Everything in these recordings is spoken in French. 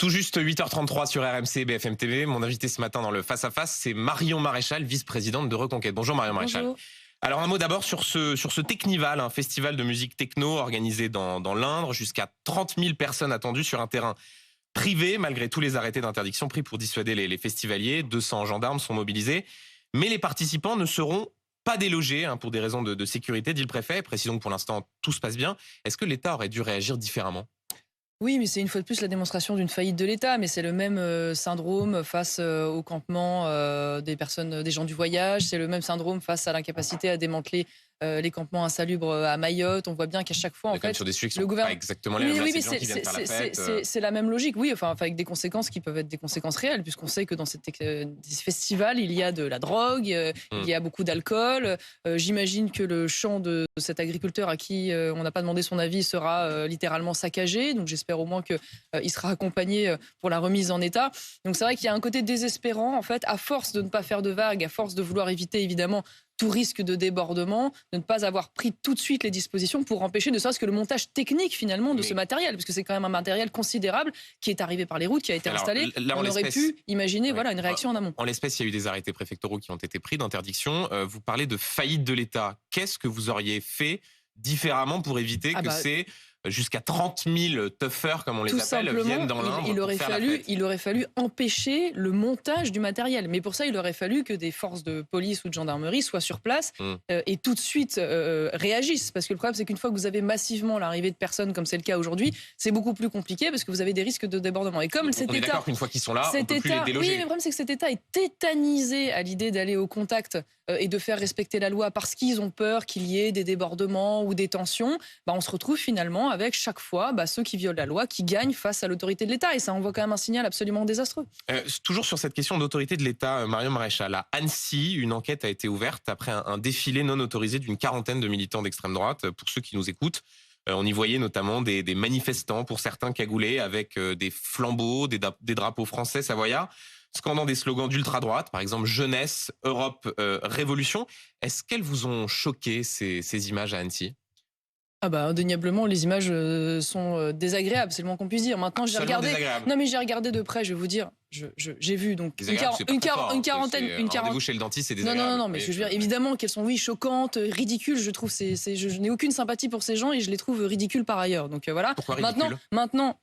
Tout juste 8h33 sur RMC BFM TV. Mon invité ce matin dans le Face à Face, c'est Marion Maréchal, vice-présidente de Reconquête. Bonjour Marion Maréchal. Bonjour. Alors un mot d'abord sur ce Technival, un festival de musique techno organisé dans l'Indre. Jusqu'à 30 000 personnes attendues sur un terrain privé, malgré tous les arrêtés d'interdiction pris pour dissuader les festivaliers. 200 gendarmes sont mobilisés. Mais les participants ne seront pas délogés pour des raisons de sécurité, dit le préfet. Précisons que pour l'instant, tout se passe bien. Est-ce que l'État aurait dû réagir différemment ? Oui, mais c'est une fois de plus la démonstration d'une faillite de l'État. Mais c'est le même syndrome face au campement des gens du voyage. C'est le même syndrome face à l'incapacité à démanteler les campements insalubres à Mayotte. On voit bien qu'à chaque fois, en fait, sur des sujets qui le sont gouvernement... pas exactement les mêmes. Oui, mais c'est la même logique. Oui, enfin, avec des conséquences qui peuvent être des conséquences réelles, puisqu'on sait que dans ces festivals, il y a de la drogue, il y a beaucoup d'alcool. J'imagine que le champ de cet agriculteur à qui on n'a pas demandé son avis sera littéralement saccagé. Donc j'espère au moins qu'il sera accompagné pour la remise en état. Donc c'est vrai qu'il y a un côté désespérant, en fait, à force de ne pas faire de vagues, à force de vouloir éviter évidemment tout risque de débordement, de ne pas avoir pris tout de suite les dispositions pour empêcher ne serait-ce que le montage technique finalement de ce matériel, parce que c'est quand même un matériel considérable qui est arrivé par les routes, qui a été installé. Là, on aurait pu imaginer une réaction en amont. En l'espèce, il y a eu des arrêtés préfectoraux qui ont été pris d'interdiction. Vous parlez de faillite de l'État. Qu'est-ce que vous auriez fait différemment pour éviter ces jusqu'à 30 000 toughers, comme on les appelle, viennent dans l'Indre il aurait fallu empêcher le montage du matériel. Mais pour ça, il aurait fallu que des forces de police ou de gendarmerie soient sur place et tout de suite réagissent. Parce que le problème, c'est qu'une fois que vous avez massivement l'arrivée de personnes, comme c'est le cas aujourd'hui, c'est beaucoup plus compliqué parce que vous avez des risques de débordement. Et comme on est d'accord qu'une fois qu'ils sont là, on peut plus les déloger. Oui, mais le problème, c'est que cet État est tétanisé à l'idée d'aller au contact et de faire respecter la loi parce qu'ils ont peur qu'il y ait des débordements ou des tensions. On se retrouve finalement avec chaque fois ceux qui violent la loi, qui gagnent face à l'autorité de l'État. Et ça envoie quand même un signal absolument désastreux. Toujours sur cette question d'autorité de l'État, Marion Maréchal, à Annecy, une enquête a été ouverte après un défilé non autorisé d'une quarantaine de militants d'extrême droite. Pour ceux qui nous écoutent, on y voyait notamment des manifestants, pour certains cagoulés, avec des flambeaux, des drapeaux français, savoyards, scandant des slogans d'ultra-droite, par exemple « Jeunesse, Europe, Révolution ». Est-ce qu'elles vous ont choqué, ces images à Annecy ? Indéniablement, les images sont désagréables, c'est le moins qu'on puisse dire. Maintenant, j'ai regardé. Non, mais j'ai regardé de près. Je vais vous dire, j'ai vu donc une quarantaine. Rendez-vous chez le dentiste, c'est désagréable. Non, mais je veux dire, évidemment qu'elles sont choquantes, ridicules. Je trouve, je n'ai aucune sympathie pour ces gens et je les trouve ridicules par ailleurs. Donc voilà. Pourquoi ridicule ? Maintenant,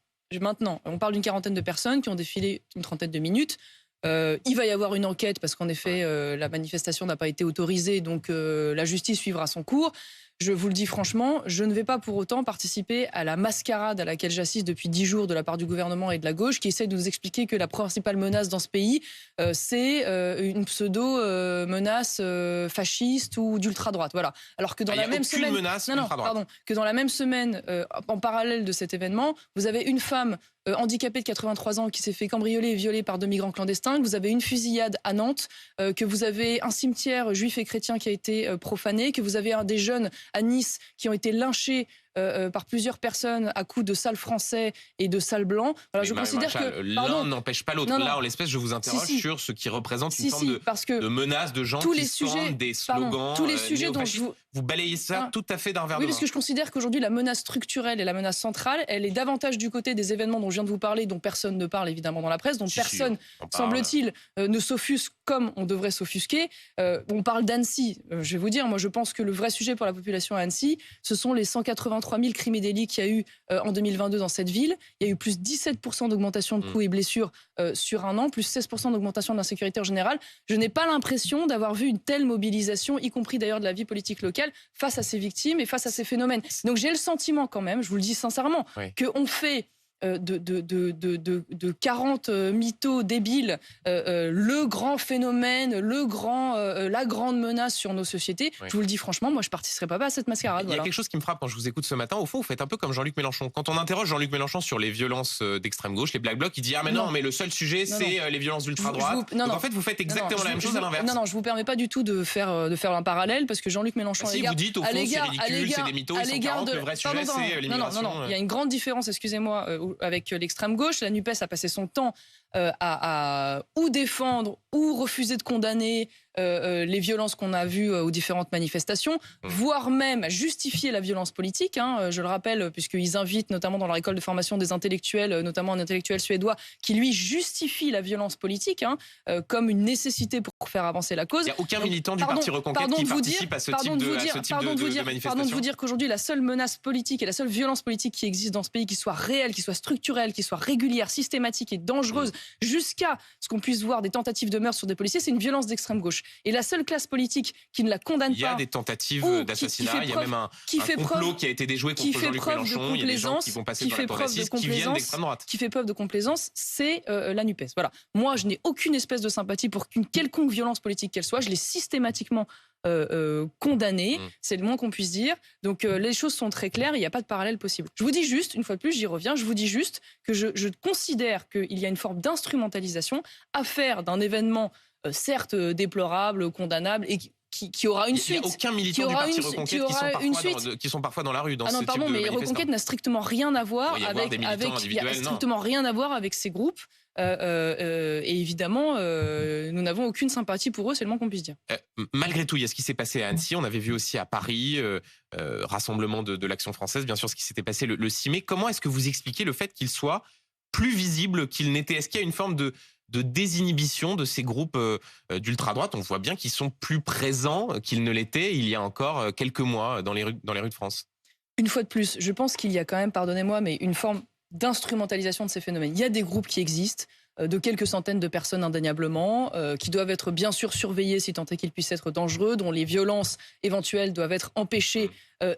on parle d'une quarantaine de personnes qui ont défilé une trentaine de minutes. Il va y avoir une enquête parce qu'en effet, la manifestation n'a pas été autorisée, donc la justice suivra son cours. Je vous le dis franchement, je ne vais pas pour autant participer à la mascarade à laquelle j'assiste depuis 10 jours de la part du gouvernement et de la gauche qui essaie de nous expliquer que la principale menace dans ce pays, c'est une pseudo-menace fasciste ou d'ultra-droite. Voilà. Alors que dans la même semaine... que dans la même semaine, en parallèle de cet événement, vous avez une femme handicapée de 83 ans qui s'est fait cambrioler et violer par 2 migrants clandestins, que vous avez une fusillade à Nantes, que vous avez un cimetière juif et chrétien qui a été profané, que vous avez des jeunes à Nice qui ont été lynchés par plusieurs personnes à coups de sale français et de sale blanc. Voilà, je considère que l'un n'empêche pas l'autre. Là, en l'espèce, je vous interroge sur ce qui représente une forme de menace de gens qui scandent des slogans. Tous les sujets dont vous balayez ça tout à fait d'un verre de main. Oui, parce que je considère qu'aujourd'hui, la menace structurelle et la menace centrale, elle est davantage du côté des événements dont je viens de vous parler, dont personne ne parle évidemment dans la presse, dont personne, semble-t-il, ne s'offusque comme on devrait s'offusquer. On parle d'Annecy. Je vais vous dire, moi, je pense que le vrai sujet pour la population à Annecy, ce sont les 183 000 crimes et délits qu'il y a eu en 2022 dans cette ville. Il y a eu plus 17% d'augmentation de coûts et blessures sur un an, plus 16% d'augmentation de l'insécurité en général. Je n'ai pas l'impression d'avoir vu une telle mobilisation, y compris d'ailleurs de la vie politique locale, face à ces victimes et face à ces phénomènes. Donc j'ai le sentiment quand même, je vous le dis sincèrement, qu'on fait de 40 mythos débiles le grand phénomène, la grande menace sur nos sociétés. Je vous le dis franchement, moi je participerai pas à cette mascarade. Il y a quelque chose qui me frappe quand je vous écoute ce matin. Au fond, vous faites un peu comme Jean-Luc Mélenchon. Quand on interroge Jean-Luc Mélenchon sur les violences d'extrême gauche, les Black Blocs, il dit mais le seul sujet c'est les violences d'ultra-droite. Donc en fait, vous faites exactement la même chose à l'inverse. Non, je vous permets pas du tout de faire un parallèle parce que Jean-Luc Mélenchon vous dites au fond c'est ridicule, c'est des mythos, ils sont 40, le vrai sujet c'est l'immigration. Non, il y a une grande différence, excusez-moi, avec l'extrême gauche. La NUPES a passé son temps à ou défendre ou refuser de condamner les violences qu'on a vues aux différentes manifestations, voire même justifier la violence politique. Je le rappelle, puisqu'ils invitent notamment dans leur école de formation des intellectuels, notamment un intellectuel suédois, qui lui justifie la violence politique comme une nécessité pour faire avancer la cause. Il n'y a aucun militant du Parti Reconquête qui participe à ce type de manifestation. Pardon de vous dire qu'aujourd'hui, la seule menace politique et la seule violence politique qui existe dans ce pays, qui soit réelle, qui soit structurelle, qui soit régulière, systématique et dangereuse, jusqu'à ce qu'on puisse voir des tentatives de meurtre sur des policiers, c'est une violence d'extrême gauche. Et la seule classe politique qui ne la condamne pas... Il y a des tentatives d'assassinat, il y a même un complot qui a été déjoué contre Jean-Luc Mélenchon, il y a des gens qui vont passer pour la racistes qui viennent d'extrême droite. Qui fait preuve de complaisance, c'est la NUPES. Voilà. Moi, je n'ai aucune espèce de sympathie pour qu'une quelconque violence politique qu'elle soit. Je l'ai systématiquement condamnée. C'est le moins qu'on puisse dire. Donc les choses sont très claires, il n'y a pas de parallèle possible. Je vous dis juste, une fois de plus, j'y reviens, je vous dis juste que je considère qu'il y a une forme d'instrumentalisation à faire d'un événement certes déplorable, condamnable et qui aura une suite. Il n'y a aucun militant du Parti Reconquête qui sont parfois dans la rue dans ce type de manifestation. Mais Reconquête n'a strictement rien à voir avec ces groupes. Et évidemment, nous n'avons aucune sympathie pour eux, c'est le moins qu'on puisse dire. Malgré tout, il y a ce qui s'est passé à Annecy. On avait vu aussi à Paris, rassemblement de l'Action française, bien sûr, ce qui s'était passé le 6 mai. Comment est-ce que vous expliquez le fait qu'il soit plus visible qu'il n'était? Est-ce qu'il y a une forme de désinhibition de ces groupes d'ultra-droite? On voit bien qu'ils sont plus présents qu'ils ne l'étaient il y a encore quelques mois dans les rues de France. Une fois de plus, je pense qu'il y a quand même, pardonnez-moi, mais une forme d'instrumentalisation de ces phénomènes. Il y a des groupes qui existent, de quelques centaines de personnes indéniablement, qui doivent être bien sûr surveillés si tant est qu'ils puissent être dangereux, dont les violences éventuelles doivent être empêchées,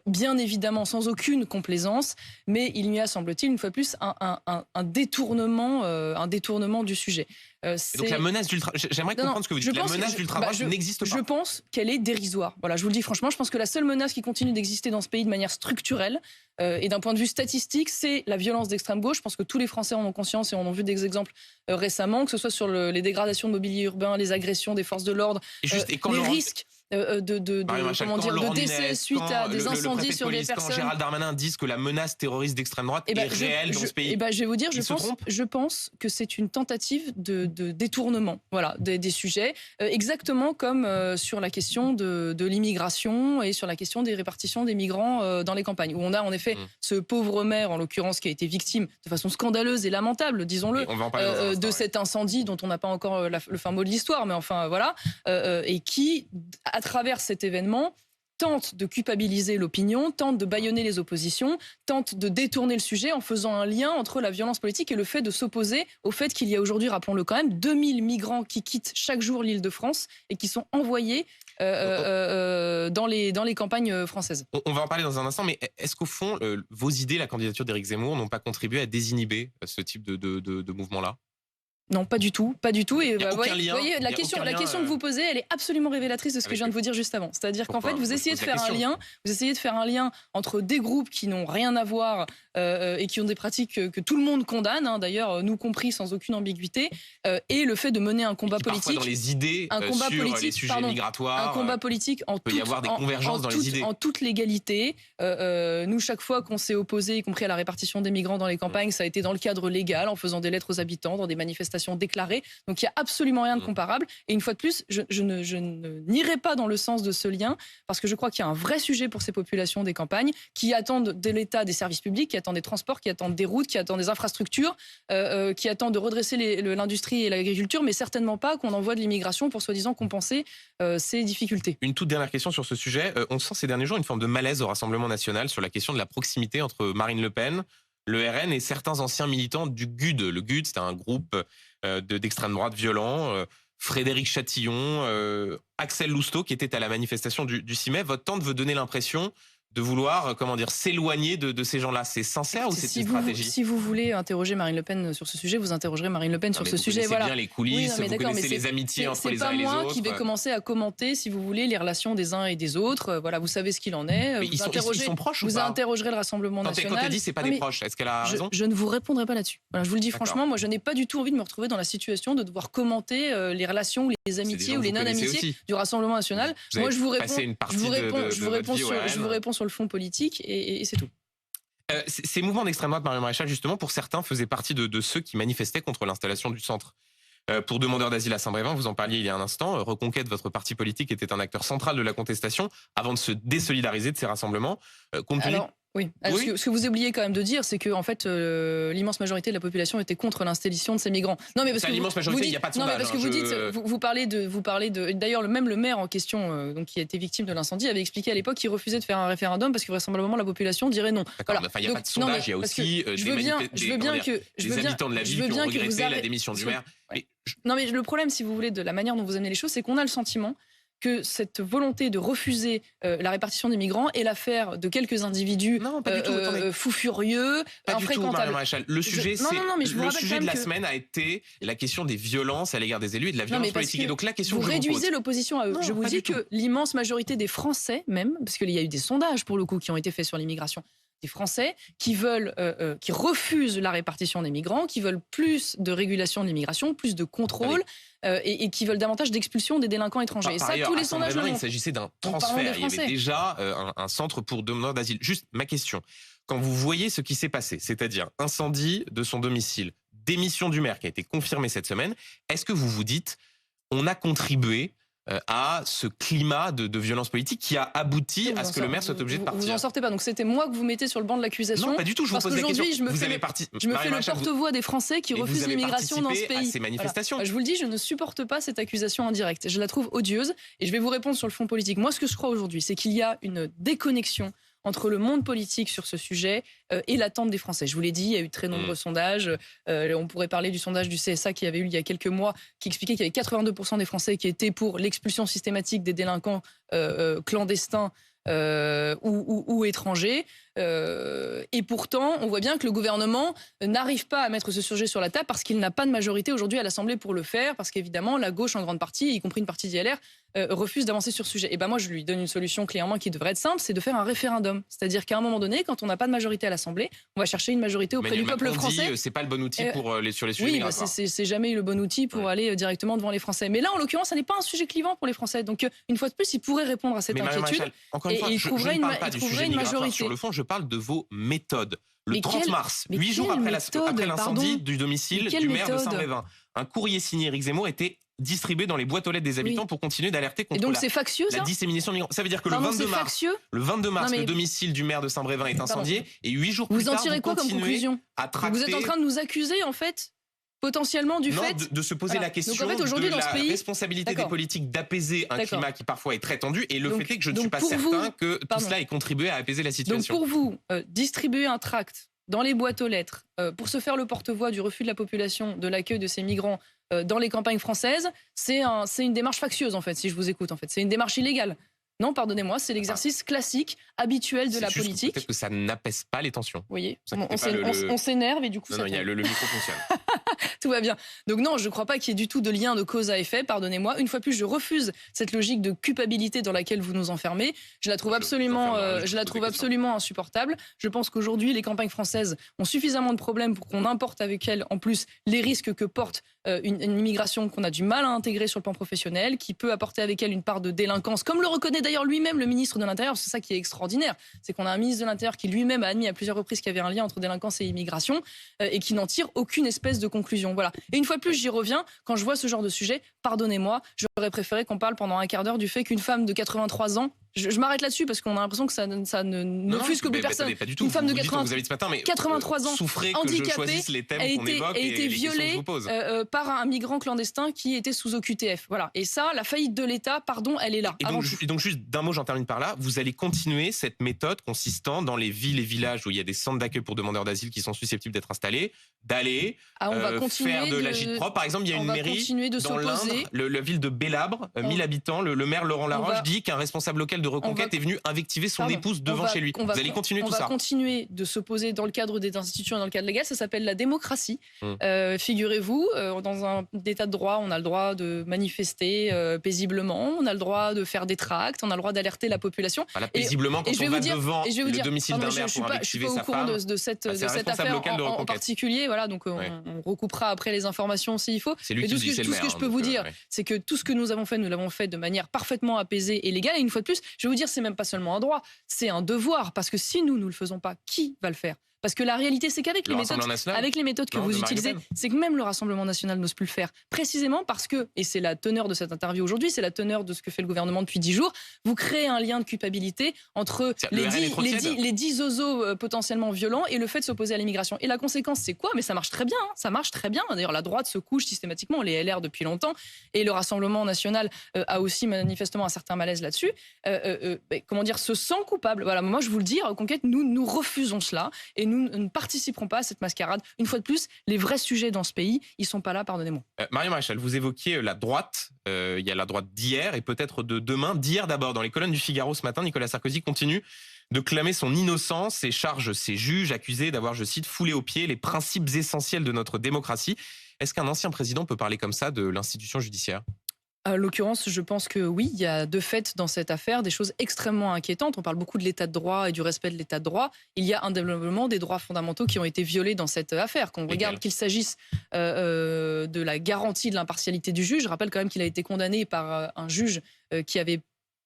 bien évidemment sans aucune complaisance, mais il y a, semble-t-il, une fois de plus, un détournement du sujet. Donc la menace j'aimerais comprendre ce que vous dites. La menace d'ultra-droite n'existe pas. Je pense qu'elle est dérisoire. Voilà, je vous le dis franchement, je pense que la seule menace qui continue d'exister dans ce pays de manière structurelle et d'un point de vue statistique, c'est la violence d'extrême gauche. Je pense que tous les Français en ont conscience et en ont vu des exemples récemment, que ce soit sur les dégradations de mobilier urbain, les agressions des forces de l'ordre, les risques de décès suite à des incendies sur des personnes. Quand Gérald Darmanin dit que la menace terroriste d'extrême droite est réelle dans ce pays. Je vais vous dire, je pense que c'est une tentative de détournement, voilà, des sujets, exactement comme sur la question de l'immigration et sur la question des répartitions des migrants dans les campagnes, où on a en effet ce pauvre maire, en l'occurrence, qui a été victime de façon scandaleuse et lamentable, disons-le, de cet incendie dont on n'a pas encore le fin mot de l'histoire, mais enfin voilà, et qui, à travers cet événement, tente de culpabiliser l'opinion, tente de bâillonner les oppositions, tente de détourner le sujet en faisant un lien entre la violence politique et le fait de s'opposer au fait qu'il y a aujourd'hui, rappelons-le quand même, 2000 migrants qui quittent chaque jour l'Île-de-France et qui sont envoyés dans les campagnes françaises. On va en parler dans un instant, mais est-ce qu'au fond, vos idées, la candidature d'Éric Zemmour, n'ont pas contribué à désinhiber ce type de mouvement-là ? Non, pas du tout, pas du tout. Et vous voyez, la question que vous posez, elle est absolument révélatrice de ce que je viens de vous dire juste avant. C'est-à-dire qu'en fait, vous essayez de faire un lien entre des groupes qui n'ont rien à voir et qui ont des pratiques que tout le monde condamne, d'ailleurs, nous compris, sans aucune ambiguïté, et le fait de mener un combat politique. Dans les idées, sur les sujets migratoires, un combat politique en peut y avoir des convergences dans les idées. En toute légalité. Nous, chaque fois qu'on s'est opposé, y compris à la répartition des migrants dans les campagnes, ça a été dans le cadre légal, en faisant des lettres aux habitants, dans des manifestations déclarées. Donc il n'y a absolument rien de comparable. Et une fois de plus, je n'irai pas dans le sens de ce lien, parce que je crois qu'il y a un vrai sujet pour ces populations des campagnes, qui attendent de l'État des services publics, qui attendent des transports, qui attendent des routes, qui attendent des infrastructures, qui attendent de redresser l'industrie et l'agriculture, mais certainement pas qu'on envoie de l'immigration pour soi-disant compenser ces difficultés. Une toute dernière question sur ce sujet. On sent ces derniers jours une forme de malaise au Rassemblement national sur la question de la proximité entre Marine Le Pen, le RN et certains anciens militants du GUD. Le GUD, c'était un groupe d'extrême droite violent. Frédéric Chatillon, Axel Lousteau, qui était à la manifestation du 6 mai. Votre tante veut donner l'impression de vouloir, s'éloigner de ces gens-là. C'est sincère ou c'est une stratégie ? Si vous voulez interroger Marine Le Pen sur ce sujet, vous interrogerez Marine Le Pen sur ce sujet. Vous connaissez bien les coulisses, vous connaissez les amitiés entre les uns et les autres. C'est pas moi qui vais commencer à commenter, si vous voulez, les relations des uns et des autres. Voilà, vous savez ce qu'il en est. Mais ils sont proches ou pas ? Vous interrogerez le Rassemblement national. Quand elle dit c'est pas des proches, est-ce qu'elle a raison ? Je ne vous répondrai pas là-dessus. Voilà, je vous le dis franchement, moi je n'ai pas du tout envie de me retrouver dans la situation de devoir commenter les relations, les amitiés ou les non-amitiés du Rassemblement national. Moi je vous réponds sur le fond politique. Et c'est tout. Ces mouvements d'extrême droite, Marion Maréchal, justement, pour certains, faisaient partie de ceux qui manifestaient contre l'installation du centre Pour demandeurs d'asile à Saint-Brévin, vous en parliez il y a un instant, Reconquête, votre parti politique, était un acteur central de la contestation avant de se désolidariser de ces rassemblements. Compte tenu... Alors, oui. Alors, Oui. ce que vous oubliez quand même de dire, c'est que en fait, l'immense majorité de la population était contre l'installation de ces migrants. Non, mais parce C'est que l'immense majorité, il n'y a pas de non, mais sondage. parce que vous parlez de. D'ailleurs, même le maire en question, donc qui a été victime de l'incendie, avait expliqué à l'époque qu'il refusait de faire un référendum parce que vraisemblablement la population dirait non. D'accord, Voilà. enfin, il n'y a pas de sondage, il y a aussi des habitants de la ville qui ont regretté la démission du maire. Ouais. Non, mais le problème, si vous voulez, de la manière dont vous amenez les choses, c'est qu'on a le sentiment que cette volonté de refuser la répartition des migrants est l'affaire de quelques individus fous furieux, infréquentables. Le sujet, le sujet de la semaine a été la question des violences à l'égard des élus et de la violence politique. Et donc la question vous que je réduisez vous pose, l'opposition à eux. Je vous dis que l'immense majorité des Français, même, parce qu'il y a eu des sondages pour le coup qui ont été faits sur l'immigration, des Français qui veulent, qui refusent la répartition des migrants, qui veulent plus de régulation de l'immigration, plus de contrôle. Et qui veulent davantage d'expulsion des délinquants étrangers. Et ça, ailleurs, tous les sondages le montrent. Il s'agissait d'un transfert. Il y avait déjà un centre pour demandeurs d'asile. Juste ma question. Quand vous voyez ce qui s'est passé, c'est-à-dire incendie de son domicile, démission du maire qui a été confirmée cette semaine, est-ce que vous vous dites, on a contribué à ce climat de violence politique qui a abouti à ce que le maire soit obligé de partir? Vous n'en sortez pas. Donc c'était moi que vous mettez sur le banc de l'accusation. Non, pas du tout. Je vous pose la question. Je me fais le porte-voix des Français qui refusent l'immigration dans ce pays. À ces manifestations. Voilà. Je vous le dis, je ne supporte pas cette accusation indirecte. Je la trouve odieuse et je vais vous répondre sur le fond politique. Moi, ce que je crois aujourd'hui, c'est qu'il y a une déconnexion entre le monde politique sur ce sujet et l'attente des Français. Je vous l'ai dit, il y a eu très nombreux sondages. On pourrait parler du sondage du CSA qui avait eu il y a quelques mois, qui expliquait qu'il y avait 82% des Français qui étaient pour l'expulsion systématique des délinquants clandestins ou étrangers. Et pourtant, on voit bien que le gouvernement n'arrive pas à mettre ce sujet sur la table parce qu'il n'a pas de majorité aujourd'hui à l'Assemblée pour le faire, parce qu'évidemment, la gauche en grande partie, y compris une partie d'ILR, refuse d'avancer sur ce sujet. Et ben moi, je lui donne une solution clairement qui devrait être simple, c'est de faire un référendum. C'est-à-dire qu'à un moment donné, quand on n'a pas de majorité à l'Assemblée, on va chercher une majorité auprès du peuple français. C'est pas le bon outil pour sur les sujets migratoires. C'est jamais le bon outil pour aller directement devant les Français. Mais là, en l'occurrence, ça n'est pas un sujet clivant pour les Français. Donc, une fois de plus, ils pourraient répondre à cette inquiétude. Encore une fois, je ne parle pas du sujet migratoire sur le fond, je parle de vos méthodes. Le 30 mars, 8 jours après l'incendie du domicile du maire de Saint-Brévin, un courrier signé Éric Zemmour était distribué dans les boîtes aux lettres des habitants pour continuer d'alerter contre la dissémination de migrants. Ça veut dire que le 22 mars, le domicile du maire de Saint-Brévin est incendié et 8 jours plus tard, vous continuez à tracter... Vous êtes en train de nous accuser, en fait, potentiellement du fait... de se poser la question de la responsabilité des politiques d'apaiser un climat qui parfois est très tendu, et le fait est que je ne suis pas certain que tout cela ait contribué à apaiser la situation. Donc pour vous, distribuer un tract dans les boîtes aux lettres pour se faire le porte-voix du refus de la population de l'accueil de ces migrants dans les campagnes françaises, c'est une démarche factieuse, en fait, si je vous écoute. En fait, c'est une démarche illégale. Non, pardonnez-moi, c'est l'exercice classique, habituel de la politique. Peut-être que ça n'apaise pas les tensions. Vous voyez, on s'énerve et du coup... Non, le micro fonctionne. Tout va bien. Donc non, je ne crois pas qu'il y ait du tout de lien de cause à effet, pardonnez-moi. Une fois de plus, je refuse cette logique de culpabilité dans laquelle vous nous enfermez. Je la trouve absolument insupportable. Je pense qu'aujourd'hui, les campagnes françaises ont suffisamment de problèmes pour qu'on importe avec elles, en plus, les risques que porte une immigration qu'on a du mal à intégrer sur le plan professionnel, qui peut apporter avec elle une part de délinquance, comme le reconnaît d'ailleurs lui-même le ministre de l'Intérieur. C'est ça qui est extraordinaire, c'est qu'on a un ministre de l'Intérieur qui lui-même a admis à plusieurs reprises qu'il y avait un lien entre délinquance et immigration et qui n'en tire aucune espèce de conclusion. Voilà. Et une fois de plus, j'y reviens, quand je vois ce genre de sujet, pardonnez-moi, j'aurais préféré qu'on parle pendant un quart d'heure du fait qu'une femme de 83 ans, je m'arrête là-dessus parce qu'on a l'impression que ça n'offusque plus personne. Pas du tout. Une femme de 83 ans, handicapée, a été violée par un migrant clandestin qui était sous OQTF. Voilà. Et ça, la faillite de l'État, pardon, elle est là. Et donc juste d'un mot, j'en termine par là. Vous allez continuer cette méthode consistant dans les villes et villages où il y a des centres d'accueil pour demandeurs d'asile qui sont susceptibles d'être installés, d'aller faire de l'agit-prop. Par exemple, il y a une mairie dans l'Indre, la ville de Bélabre, 1000 habitants. Le maire Laurent Laroche dit qu'un responsable local de Reconquête est venu invectiver son épouse devant chez lui. Vous allez continuer tout ça? On va continuer de s'opposer dans le cadre des institutions et dans le cadre légal. Ça s'appelle la démocratie. Figurez-vous, dans un état de droit, on a le droit de manifester paisiblement, on a le droit de faire des tracts, on a le droit d'alerter la population. Voilà, paisiblement, quand on va devant le domicile d'un maire pour invectiver sa femme, je suis pas au courant de cette affaire en particulier. Voilà, donc on recoupera après les informations s'il faut. C'est lui qui dit, c'est le maire. Tout ce que je peux vous dire, c'est que tout ce que nous avons fait, nous l'avons fait de manière parfaitement apaisée et légale. Et une fois de plus, je vais vous dire, c'est même pas seulement un droit, c'est un devoir. Parce que si nous ne le faisons pas, qui va le faire? Parce que la réalité, c'est qu'avec les méthodes que vous utilisez, c'est que même le Rassemblement national n'ose plus le faire. Précisément parce que, et c'est la teneur de cette interview aujourd'hui, c'est la teneur de ce que fait le gouvernement depuis 10 jours, vous créez un lien de culpabilité entre les 10 zozos potentiellement violents et le fait de s'opposer à l'immigration. Et la conséquence, c'est quoi? Mais ça marche très bien. Ça marche très bien. D'ailleurs, la droite se couche systématiquement, les LR depuis longtemps, et le Rassemblement national a aussi manifestement un certain malaise là-dessus. Se sent coupable. Voilà, moi je vous le dis, à Reconquête, nous refusons cela et nous ne participerons pas à cette mascarade. Une fois de plus, les vrais sujets dans ce pays, ils sont pas là, pardonnez-moi. Marion Maréchal, vous évoquiez la droite. Il y a la droite d'hier et peut-être de demain. D'hier d'abord, dans les colonnes du Figaro ce matin, Nicolas Sarkozy continue de clamer son innocence et charge ses juges accusés d'avoir, je cite, foulé aux pieds les principes essentiels de notre démocratie. Est-ce qu'un ancien président peut parler comme ça de l'institution judiciaire ? En l'occurrence, je pense que oui, il y a de fait dans cette affaire des choses extrêmement inquiétantes. On parle beaucoup de l'état de droit et du respect de l'état de droit. Il y a indéniablement des droits fondamentaux qui ont été violés dans cette affaire. Qu'on regarde qu'il s'agisse de la garantie de l'impartialité du juge, je rappelle quand même qu'il a été condamné par un juge qui avait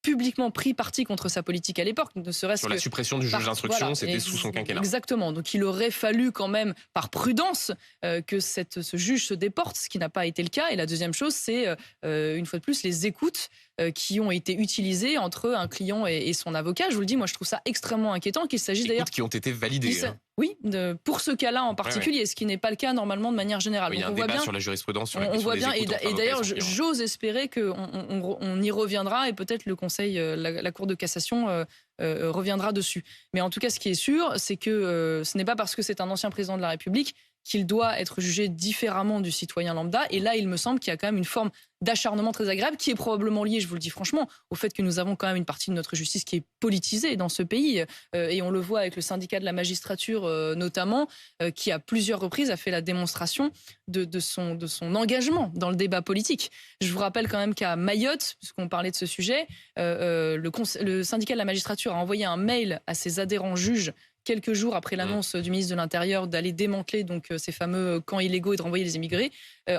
publiquement pris parti contre sa politique à l'époque, ne serait-ce sur la suppression du juge d'instruction, c'était sous son quinquennat. Exactement. Donc il aurait fallu quand même, par prudence, que ce juge se déporte, ce qui n'a pas été le cas. Et la deuxième chose, c'est une fois de plus les écoutes qui ont été utilisées entre un client et son avocat. Je vous le dis, moi je trouve ça extrêmement inquiétant qu'il s'agisse d'ailleurs qui ont été validées. Oui, pour ce cas-là en particulier, ce qui n'est pas le cas normalement de manière générale. Il y a un débat sur la jurisprudence, sur la question des écoutes. Et d'ailleurs, j'ose espérer qu'on y reviendra et peut-être le Conseil, la Cour de cassation reviendra dessus. Mais en tout cas, ce qui est sûr, c'est que ce n'est pas parce que c'est un ancien président de la République qu'il doit être jugé différemment du citoyen lambda. Et là, il me semble qu'il y a quand même une forme d'acharnement très agréable qui est probablement liée, je vous le dis franchement, au fait que nous avons quand même une partie de notre justice qui est politisée dans ce pays. Et on le voit avec le syndicat de la magistrature notamment, qui à plusieurs reprises a fait la démonstration de son engagement dans le débat politique. Je vous rappelle quand même qu'à Mayotte, puisqu'on parlait de ce sujet, le syndicat de la magistrature a envoyé un mail à ses adhérents juges quelques jours après l'annonce du ministre de l'Intérieur d'aller démanteler donc ces fameux camps illégaux et de renvoyer les immigrés,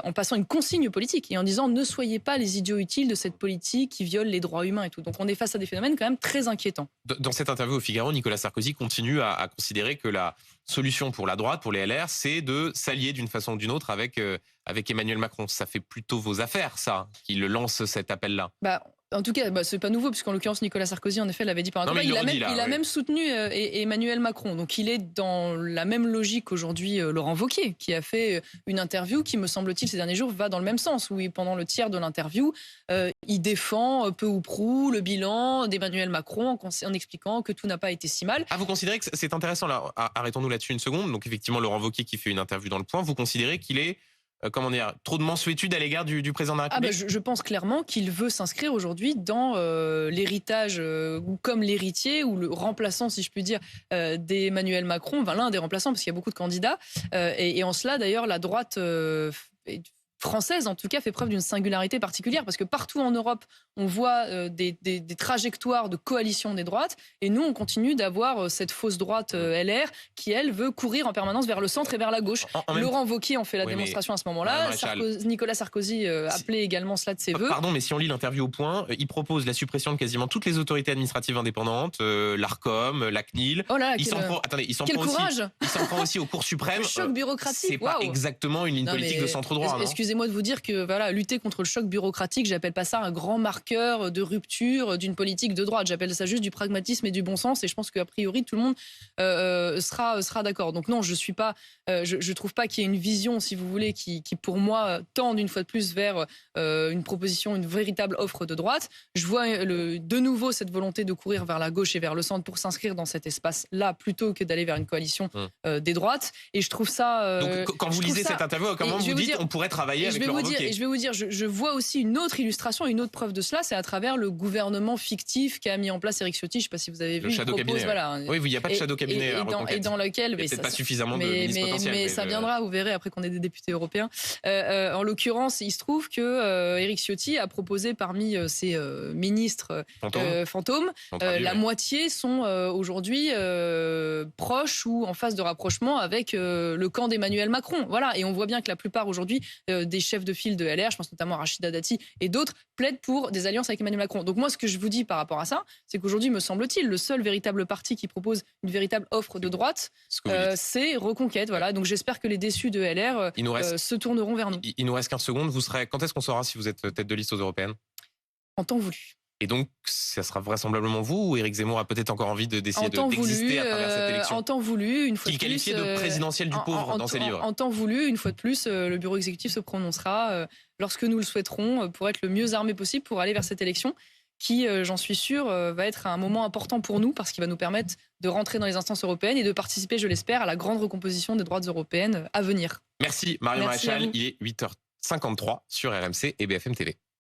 en passant une consigne politique et en disant ne soyez pas les idiots utiles de cette politique qui viole les droits humains et tout. Donc on est face à des phénomènes quand même très inquiétants. Dans cette interview au Figaro, Nicolas Sarkozy continue à considérer que la solution pour la droite, pour les LR, c'est de s'allier d'une façon ou d'une autre avec Emmanuel Macron. Ça fait plutôt vos affaires, ça, qu'il lance cet appel-là. En tout cas, c'est pas nouveau, puisqu'en l'occurrence, Nicolas Sarkozy, en effet, l'avait dit par un combat. Il a même soutenu Emmanuel Macron. Donc, il est dans la même logique qu'aujourd'hui Laurent Wauquiez, qui a fait une interview qui, me semble-t-il, ces derniers jours, va dans le même sens, où pendant le tiers de l'interview, il défend peu ou prou le bilan d'Emmanuel Macron en expliquant que tout n'a pas été si mal. Ah, vous considérez que c'est intéressant, là, arrêtons-nous là-dessus une seconde. Donc, effectivement, Laurent Wauquiez qui fait une interview dans Le Point, vous considérez qu'il est trop de mansuétude à l'égard du président de la République? Je pense clairement qu'il veut s'inscrire aujourd'hui dans l'héritage, comme l'héritier ou le remplaçant, si je puis dire, d'Emmanuel Macron, l'un des remplaçants, parce qu'il y a beaucoup de candidats. Et en cela, d'ailleurs, la droite française, en tout cas, fait preuve d'une singularité particulière, parce que partout en Europe, on voit des trajectoires de coalition des droites, et nous, on continue d'avoir cette fausse droite LR qui, elle, veut courir en permanence vers le centre et vers la gauche. Laurent Wauquiez en fait la démonstration à ce moment-là. Nicolas Sarkozy appelait également cela de ses voeux. Pardon, mais si on lit l'interview au Point, il propose la suppression de quasiment toutes les autorités administratives indépendantes, l'ARCOM, la CNIL. Oh là là, il s'en prend aussi aux cours suprêmes. Le choc bureaucratique. C'est pas exactement une ligne politique de centre-droit. Excusez-moi de vous dire que lutter contre le choc bureaucratique, j'appelle pas ça un grand marqueur de rupture d'une politique de droite. J'appelle ça juste du pragmatisme et du bon sens, et je pense qu'a priori tout le monde sera d'accord. Donc non, je trouve pas qu'il y ait une vision, si vous voulez, qui pour moi tende une fois de plus vers une proposition, une véritable offre de droite. Je vois de nouveau cette volonté de courir vers la gauche et vers le centre pour s'inscrire dans cet espace-là plutôt que d'aller vers une coalition des droites. Et je trouve ça. Donc quand vous lisez cette interview, comment vous dites on pourrait travailler avec Laurent Wauquiez? Je vais vous dire, je vois aussi une autre illustration, une autre preuve de cela, c'est à travers le gouvernement fictif qu'a mis en place Éric Ciotti. Je ne sais pas si vous avez vu. Le shadow cabinet. Oui, il n'y a pas de shadow cabinet à Reconquête. Et dans lequel, peut-être pas suffisamment de ministres potentiels. Mais ça viendra, vous verrez, après qu'on ait des députés européens. En l'occurrence, il se trouve que Éric Ciotti a proposé parmi ses ministres fantômes, la moitié sont aujourd'hui proches ou en phase de rapprochement avec le camp d'Emmanuel Macron. Voilà, et on voit bien que la plupart aujourd'hui des chefs de file de LR, je pense notamment à Rachida Dati et d'autres, plaident pour des alliances avec Emmanuel Macron. Donc moi, ce que je vous dis par rapport à ça, c'est qu'aujourd'hui, me semble-t-il, le seul véritable parti qui propose une véritable offre de droite, c'est Reconquête. Voilà. Donc j'espère que les déçus de LR se tourneront vers nous. Il nous reste 15 secondes. Quand est-ce qu'on saura si vous êtes tête de liste aux européennes? En temps voulu. Et donc, ça sera vraisemblablement vous ou Éric Zemmour a peut-être encore envie d'essayer d'exister à travers cette élection? En temps voulu, une fois de plus. Qu'il qualifiait de présidentielle du pauvre dans ses livres. En temps voulu, une fois de plus, le bureau exécutif se prononcera lorsque nous le souhaiterons pour être le mieux armé possible pour aller vers cette élection qui, j'en suis sûre, va être un moment important pour nous parce qu'il va nous permettre de rentrer dans les instances européennes et de participer, je l'espère, à la grande recomposition des droites européennes à venir. Merci Marion Maréchal, il est 8h53 sur RMC et BFM TV.